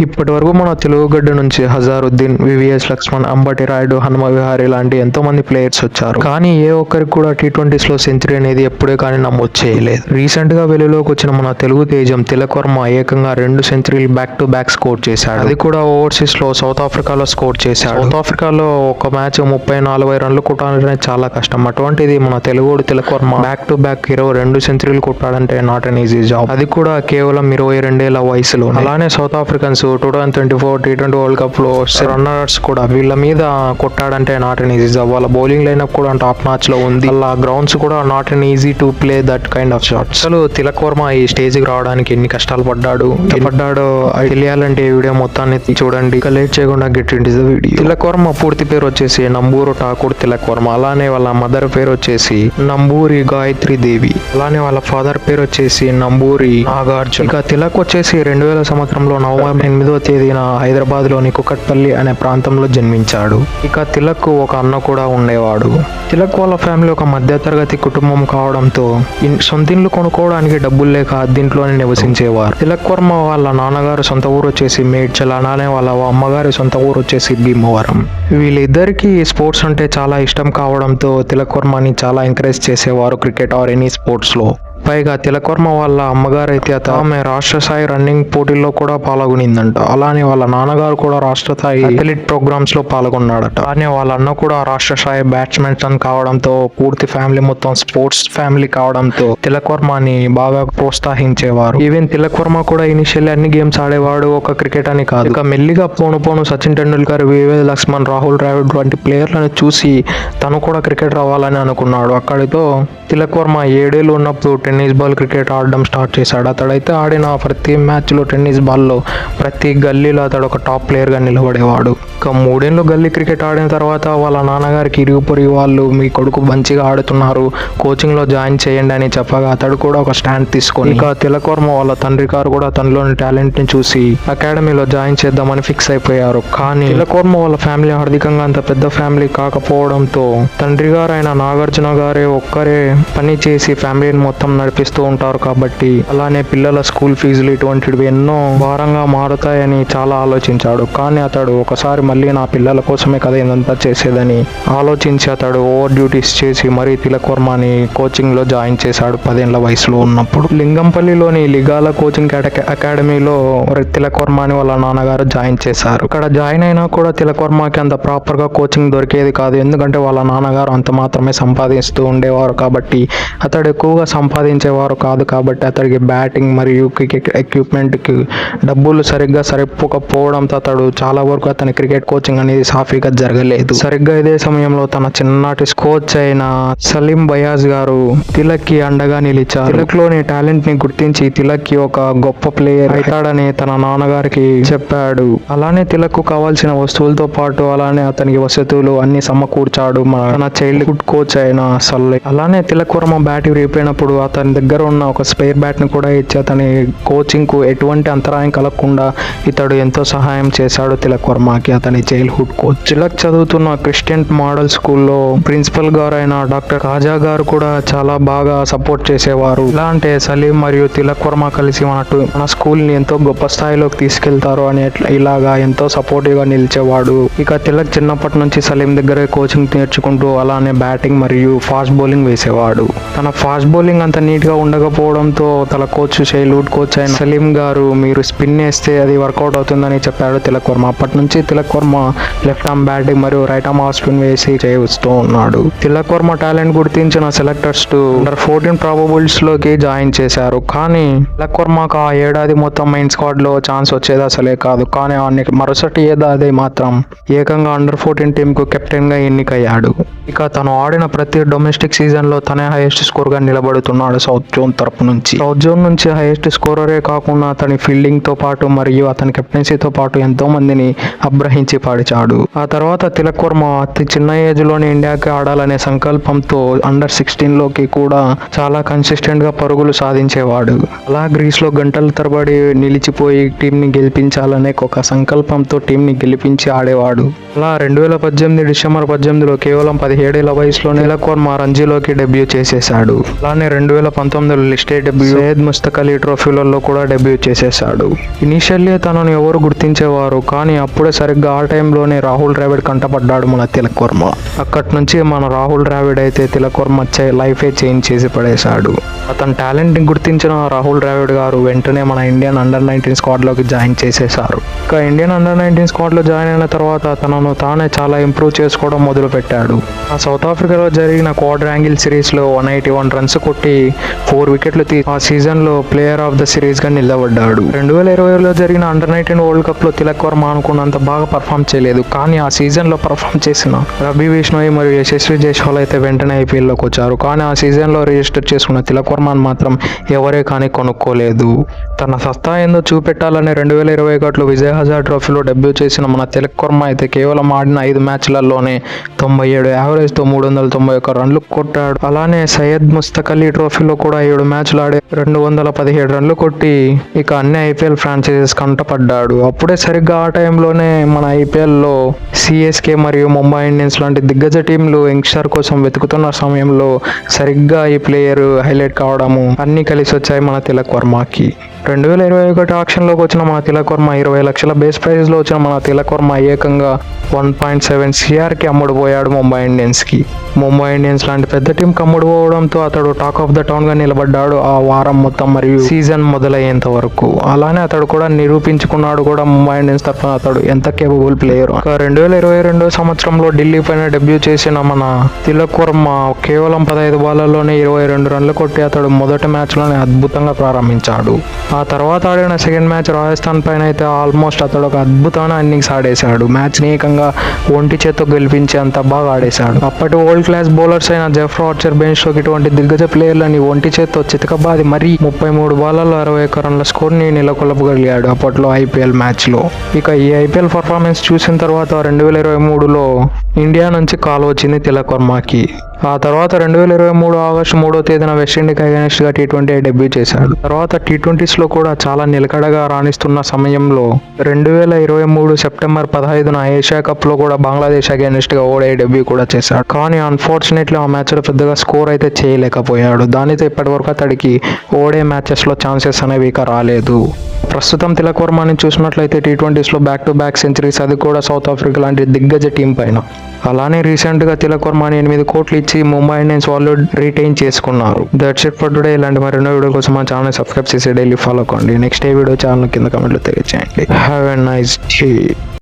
ఇప్పటి వరకు మన తెలుగు గడ్డ నుంచి హజారుద్దీన్, వివిఎస్ లక్ష్మణ్, అంబటి రాయుడు, హనుమ విహారీ లాంటి ఎంతో మంది ప్లేయర్స్ వచ్చారు. కానీ ఏ ఒక్కరికి కూడా T20s లో సెంచరీ అనేది ఎప్పుడే కానీ నమోదు చేయలేదు. రీసెంట్ గా వెలుగులోకి వచ్చిన మన తెలుగు తేజం తిలక్ వర్మ ఏకంగా 2 సెంచరీలు బ్యాక్ టు బ్యాక్ స్కోర్ చేశాడు. అది కూడా ఓవర్సీస్ లో సౌత్ ఆఫ్రికాలో స్కోర్ చేశాడు. సౌత్ ఆఫ్రికాలో ఒక మ్యాచ్ 30-40 రన్లు కొట్టాలంటే చాలా కష్టం. అటువంటిది మన తెలుగుడు Tilak Varma back to back 22 సెంచరీలు కొట్టాడంటే నాట్ అన్ ఈజీ జాబ్. అది కూడా కేవలం 22 ఏళ్ల వయసులో. అలానే South Africans 2024 T20 world cup లో రన్నర్స్ కూడా వీళ్ళ మీద కొట్టాడంటే నాట్ అన్ ఈజీ జాబ్. వాళ్ళ బౌలింగ్ లైనప్ కూడా టాప్ నాచ్ లో ఉంది. వాళ్ళ గ్రౌండ్స్ కూడా not an easy to play that kind of shots. అసలు తిలక్ వర్మ ఈ స్టేజ్ కి రావడానికి ఎన్ని కష్టాలు పడ్డాడో తెలియాలంటే ఈ వీడియో మొత్తాన్ని చూడండి. ఇక లేట్ చేయకుండా get into the video. Tilak Varma పూర్తి పేరు వచ్చేసి నంబూరు ఠాకూర్ తిలక్ వర్మ. అలానే వాళ్ళ మదర్ పేరు వచ్చేసి నంబూరి గాయత్రి దేవి. అలానే వాళ్ళ ఫాదర్ పేరు వచ్చేసి నంబూరి నాగార్జున. ఇక తిలక్ వచ్చేసి 2000 సంవత్సరంలో నవంబర్ 8వ తేదీన హైదరాబాద్ లోని కుకట్పల్లి అనే ప్రాంతంలో జన్మించాడు. ఇక తిలక్ ఒక అన్న కూడా ఉండేవాడు. తిలక్ వాళ్ళ ఫ్యామిలీ ఒక మధ్యతరగతి కుటుంబం కావడంతో సొంతిండ్లు కొనుక్కోవడానికి డబ్బులు లేక అద్దీంట్లోనే నివసించేవారు. తిలక్ వర్మ వాళ్ళ నాన్నగారు సొంత ఊరు వచ్చేసి మేడ్చల్, అలానే వాళ్ళ అమ్మగారి సొంత ఊరు వచ్చేసి భీమవరం. వీళ్ళిద్దరికి స్పోర్ట్స్ అంటే చాలా ఇష్టం కావడంతో తిలక్ వర్మని చాలా ఎంకరేజ్ చేసేవారు క్రికెట్ ఆర్ ఎనీ స్పోర్ట్స్ లో. పైగా తిలక్ వర్మ వాళ్ళ అమ్మగారు అయితే ఆమె రాష్ట్ర స్థాయి రన్నింగ్ పోటీల్లో కూడా పాల్గొనిందంట. అలానే వాళ్ళ నాన్నగారు కూడా రాష్ట్ర స్థాయి అథ్లెట్ ప్రోగ్రామ్స్ లో పాల్గొన్నాడట. అలానే వాళ్ళ అన్న కూడా రాష్ట్ర స్థాయి బ్యాట్స్మెన్ కావడంతో పూర్తి ఫ్యామిలీ మొత్తం స్పోర్ట్స్ ఫ్యామిలీ కావడంతో తిలక్ వర్మని బాగా ప్రోత్సహించేవారు. ఈవెన్ తిలక్ వర్మ కూడా ఇనిషియల్లీ అన్ని గేమ్స్ ఆడేవాడు, ఒక క్రికెట్ అని కాదు. ఇక మెల్లిగా పోను సచిన్ టెండూల్కర్, వివిఎస్ లక్ష్మణ్, రాహుల్ ద్రావిడ్ వంటి ప్లేయర్లను చూసి తను కూడా క్రికెట్ రావాలని అనుకున్నాడు. అక్కడితో తిలక్ వర్మ 7 ఏళ్ళు ఉన్నప్పుడు టెన్నిస్ బాల్ క్రికెట్ ఆడడం స్టార్ట్ చేశాడు. అతడైతే ఆడిన ప్రతి మ్యాచ్ లో టెన్నిస్ బాల్లో ప్రతి గల్లీలో అతడు ఒక టాప్ ప్లేయర్ గా నిలబడేవాడు. ఇక 3 ఏళ్ళు గల్లీ క్రికెట్ ఆడిన తర్వాత వాళ్ళ నాన్నగారికి ఇరుగు పొరుగు వాళ్ళు మీ కొడుకు మంచిగా ఆడుతున్నారు, కోచింగ్ లో జాయిన్ చేయండి అని చెప్పగా అతడు కూడా ఒక స్టాండ్ తీసుకొని ఇక తిలక్ వర్మ వాళ్ళ తండ్రి గారు కూడా తనలోని టాలెంట్ ని చూసి అకాడమీలో జాయిన్ చేద్దామని ఫిక్స్ అయిపోయారు. కానీ తిలక్ వర్మ వాళ్ళ ఫ్యామిలీ ఆర్థికంగా అంత పెద్ద ఫ్యామిలీ కాకపోవడంతో తండ్రి గారు అయిన నాగార్జున గారే ఒక్కరే పని చేసి ఫ్యామిలీని మొత్తం నడిపిస్తూ ఉంటారు కాబట్టి అలానే పిల్లల స్కూల్ ఫీజులు ఇటువంటివి ఎన్నో భారంగా మారుతాయని చాలా ఆలోచించాడు. కానీ అతడు ఒకసారి మళ్ళీ నా పిల్లల కోసమే కదా ఇదంతా చేసేదని ఆలోచించి అతడు ఓవర్ డ్యూటీస్ చేసి మరీ తిలక్ వర్మని కోచింగ్ లో జాయిన్ చేశాడు 10 ఏళ్ల వయసులో ఉన్నప్పుడు. లింగంపల్లిలోని లిగాల కోచింగ్ అకాడమీలో తిలక్ వర్మని వాళ్ళ నాన్నగారు జాయిన్ చేశారు. ఇక్కడ జాయిన్ అయినా కూడా తిలక్ వర్మకి అంత ప్రాపర్ గా కోచింగ్ దొరికేది కాదు. ఎందుకంటే వాళ్ళ నాన్నగారు అంత మాత్రమే సంపాదిస్తూ ఉండేవారు కాబట్టి అతడు ఎక్కువగా సంపాదించేవారు కాదు. కాబట్టి అతడికి బ్యాటింగ్ మరియు క్రికెట్ ఎక్విప్మెంట్ కి డబ్బులు సరిగ్గా సరిపోకపోవడంతో అతడు చాలా వరకు అతని క్రికెట్ కోచింగ్ అనేది సాఫీగా జరగలేదు. సరిగ్గా ఇదే సమయంలో తన చిన్ననాటి కోచ్ అయిన సలీం బయాజ్ గారు తిలక్ కి అండగా నిలిచారు. తిలక్ లోని టాలెంట్ ని గుర్తించి తిలక్ కి ఒక గొప్ప ప్లేయర్ అవుతాడని తన నాన్నగారికి చెప్పాడు. అలానే తిలక్ కు కావాల్సిన వస్తువులతో పాటు అలానే అతనికి వసతులు అన్ని సమకూర్చాడు తన చైల్డ్ హుడ్ కోచ్ అయిన సల్లే. అలానే తిలక్ వర్మ బ్యాట్ విరిగిపోయినప్పుడు అతని దగ్గర ఉన్న ఒక స్పేర్ బ్యాట్ ని కూడా ఇచ్చి అతని కోచింగ్ కు ఎటువంటి అంతరాయం కలగకుండా ఇతడు ఎంతో సహాయం చేశాడు తిలక్ వర్మకి, అతని చైల్డ్ హుడ్ కోచ్. తిలక్ చదువుతున్న క్రిస్టియన్ మోడల్ స్కూల్లో ప్రిన్సిపల్ గారు అయిన డాక్టర్ కాజా గారు కూడా చాలా బాగా సపోర్ట్ చేసేవారు. ఎలా అంటే సలీం మరియు తిలక్ వర్మ కలిసి మన స్కూల్ ని ఎంతో గొప్ప స్థాయిలోకి తీసుకెళ్తారు అని ఇలాగా ఎంతో సపోర్టివ్ గా నిలిచేవాడు. ఇక తిలక్ చిన్నప్పటి నుంచి సలీం దగ్గర కోచింగ్ నేర్చుకుంటూ అలానే బ్యాటింగ్ మరియు ఫాస్ట్ బౌలింగ్ వేసేవాడు. తన ఫాస్ట్ బౌలింగ్ అంత నీట్ గా ఉండకపోవడంతో తన కోచ్ చైల్డ్హుడ్ కోచ్ అయిన సలీం గారు మీరు స్పిన్ వేస్తే అది వర్కౌట్ అవుతుందని చెప్పాడు తిలక్ వర్మ. అప్పటి నుంచి Tilak Varma left arm batting మరియు రైట్ ఆర్మ్ ఆఫ్ స్పిన్ వేసి చేస్తూ ఉన్నాడు. తిలక్ వర్మ టాలెంట్ గుర్తించిన సెలెక్టర్స్ అండర్-14 ప్రాబబుల్స్ లోకి జాయిన్ చేశారు. కానీ తిలక్ వర్మకు ఆ ఏడాది మొత్తం మెయిన్ స్క్వాడ్ లో ఛాన్స్ వచ్చేది అసలే కాదు. కానీ మరుసటి ఏడాది మాత్రం ఏకంగా అండర్-14 టీమ్ కు కెప్టెన్ గా ఎన్నికయ్యాడు. ఇక తను ఆడిన ప్రతి డొమెస్టిక్ సీజన్ లో తనే హైయెస్ట్ స్కోర్ గా నిలబడుతున్నాడు సౌత్ జోన్ తరపు నుంచి. సౌత్ జోన్ నుంచి హైయెస్ట్ స్కోరరే కాకుండా అతని ఫీల్డింగ్ తో పాటు మరియు అతని కెప్టెన్సీతో పాటు ఎంతో మందిని అబ్రహించి పాడిచాడు. ఆ తర్వాత తిలక్ వర్మ అతి చిన్న ఏజ్ లోనే ఇండియాకి ఆడాలనే సంకల్పంతో అండర్-16 లోకి కూడా చాలా కన్సిస్టెంట్ గా పరుగులు సాధించేవాడు. అలా గ్రీస్ లో గంటల తరబడి నిలిచిపోయి టీం ని గెలిపించాలనే ఒక సంకల్పంతో టీం ని గెలిపించి ఆడేవాడు. అలా 2018 డిసెంబర్ 18లో కేవలం 17 ఏళ్ల వయసులోనే తిలక్ వర్మ రంజీలోకి డెబ్యూ చేసేశాడు. అలానే 2019లో లిస్టెడ్ డెబ్యూ, సయ్యద్ ముస్తక్ అలీ ట్రోఫీలలో కూడా డెబ్యూ చేసేశాడు. ఇనీషియల్లీ తనను ఎవరు గుర్తించేవారు, కానీ అప్పుడే సరిగ్గా ఆ టైంలోనే రాహుల్ ద్రావిడ్ కంటపడ్డాడు మన తిలక్ వర్మ. అక్కడి నుంచి మన రాహుల్ ద్రావిడ్ అయితే తిలక్ వర్మ లైఫే చేంజ్ చేసి పడేశాడు. అతని టాలెంట్ ని గుర్తించిన రాహుల్ ద్రావిడ్ గారు వెంటనే మన ఇండియన్ అండర్-19 స్క్వాడ్ లోకి జాయిన్ చేసేశారు. ఇక ఇండియన్ అండర్-19 స్క్వాడ్ లో జాయిన్ అయిన తర్వాత తనను తానే చాలా ఇంప్రూవ్ చేసుకోవడం మొదలు పెట్టాడు. ఆ సౌత్ ఆఫ్రికాలో జరిగిన క్వాడ్రాంగిల్ సిరీస్ లో 181 రన్స్ కొట్టి 4 వికెట్లు ఆ సీజన్ లో ప్లేయర్ ఆఫ్ ద సిరీస్ గా నిలబడ్డాడు. 2020లో జరిగిన అండర్-19 వరల్డ్ కప్ లో తిలక్ వర్మ అనుకున్నంత బాగా పర్ఫామ్ చేయలేదు, కానీ ఆ సీజన్ లో పర్ఫామ్ చేసిన రవి బిష్ణోయ్ మరియు యశస్వి జైస్వాల్ అయితే వెంటనే ఐపీఎల్ లోకి వచ్చారు. కానీ ఆ సీజన్ లో రిజిస్టర్ చేసుకున్న తిలక్ వర్మను మాత్రం ఎవరే కానీ కొనుక్కోలేదు. తన సత్తా ఏందో చూపెట్టాలని 2021లో విజయ్ హజార్ ట్రోఫీలో డెబ్యూ చేసిన మన తిలక్ వర్మ అయితే కేవలం ఆడిన 5 మ్యాచ్లలోనే 97 యావరేజ్తో 391 రన్లు కొట్టాడు. అలానే సయ్యద్ ముస్తక్ అలీ ట్రోఫీలో కూడా 7 మ్యాచ్లు ఆడి 217 రన్లు కొట్టి ఇక అన్ని ఐపీఎల్ ఫ్రాంచైజెస్ కంటపడ్డాడు. అప్పుడే సరిగ్గా ఆ టైంలోనే మన ఐపీఎల్లో సిఎస్కే మరియు ముంబై ఇండియన్స్ లాంటి దిగ్గజ టీంలు యంగ్స్టర్ కోసం వెతుకుతున్న సమయంలో సరిగ్గా ఈ ప్లేయర్ హైలైట్ కావడము అన్ని కలిసి వచ్చాయి మన తిలక్ వర్మకి. 2021 ఆక్షన్లోకి వచ్చిన మన తిలక్ వర్మ 20 లక్షల బేస్ ప్రైజ్లో వచ్చిన మన తిలక్ వర్మ ఏకంగా 1.7 CRకి అమ్ముడుపోయాడు ముంబై ఇండియన్స్కి. ముంబై ఇండియన్స్ లాంటి పెద్ద టీంకి అమ్ముడుపోవడంతో అతడు టాక్ ఆఫ్ ద టౌన్గా నిలబడ్డాడు ఆ వారం మొత్తం మరియు సీజన్ మొదలయ్యేంత వరకు. అలానే అతడు కూడా నిరూపించుకున్నాడు కూడా ముంబై ఇండియన్స్ తరఫున అతడు ఎంత కేపబుల్ ప్లేయర్. 2022 సంవత్సరంలో ఢిల్లీ పైన డెబ్యూ చేసిన మన తిలక్ వర్మ కేవలం 15 బాల్లలోనే 22 రన్లు కొట్టి అతడు మొదటి మ్యాచ్లోనే అద్భుతంగా ప్రారంభించాడు. ఆ తర్వాత ఆడిన సెకండ్ మ్యాచ్ రాజస్థాన్ పైన అయితే ఆల్మోస్ట్ అతడు ఒక అద్భుతమైన ఇన్నింగ్స్ ఆడేశాడు. మ్యాచ్ని ఏకంగా ఒంటి చేత్తో గెలిపించి అంత బాగా ఆడేశాడు. అప్పటి వరల్డ్ క్లాస్ బౌలర్స్ అయిన జెఫ్రా ఆర్చర్, బెన్ స్టోక్స్ ఇటువంటి దిగ్గజ ప్లేయర్లని ఒంటి చేత్తో చితకబాది మరీ 33 బాల్లలో 61 రన్ల స్కోర్ని నెలకొల్పగలిగాడు అప్పట్లో ఐపీఎల్ మ్యాచ్లో. ఇక ఈ ఐపీఎల్ పర్ఫార్మెన్స్ చూసిన తర్వాత 2023లో ఇండియా నుంచి కాల్ వచ్చింది తిలక్ వర్మకి. ఆ తర్వాత 2023 ఆగస్టు 3వ తేదీన వెస్టిండీకి అగైనెస్ట్గా T20 డెబ్యూ చేశాడు. తర్వాత T20స్లో కూడా చాలా నిలకడగా రాణిస్తున్న సమయంలో 2023 సెప్టెంబర్ 15న ఏషియా కప్లో కూడా బంగ్లాదేశ్ అగైనెస్ట్గా ఓడే డెబ్యూ కూడా చేశాడు. కానీ అన్ఫార్చునేట్లీ ఆ మ్యాచ్లో పెద్దగా స్కోర్ అయితే చేయలేకపోయాడు. దానితో ఇప్పటివరకు అతడికి ఓడే మ్యాచెస్లో ఛాన్సెస్ అనేవి ఇక రాలేదు. ప్రస్తుతం తిలక్ వర్మని చూసినట్లయితే T20స్లో బ్యాక్ టు బ్యాక్ సెంచరీస్, అది కూడా సౌత్ ఆఫ్రికా లాంటి దిగ్గజ టీం పైన. అలానే రీసెంట్గా తిలక్ వర్మని 8 కోట్లు ఇచ్చి ముంబై ఇండియన్స్ వాళ్ళు రిటైన్ చేసుకున్నారు. That's it for today. ఇలాంటి మరెన్నో వీడియో కోసం మా ఛానల్ సబ్స్క్రైబ్ చేసి డైలీ ఫాలో అవ్వండి. నెక్స్ట్ ఏ వీడియో ఛానల్ కింద కమెంట్లో తెలియజేయండి. Have a nice day.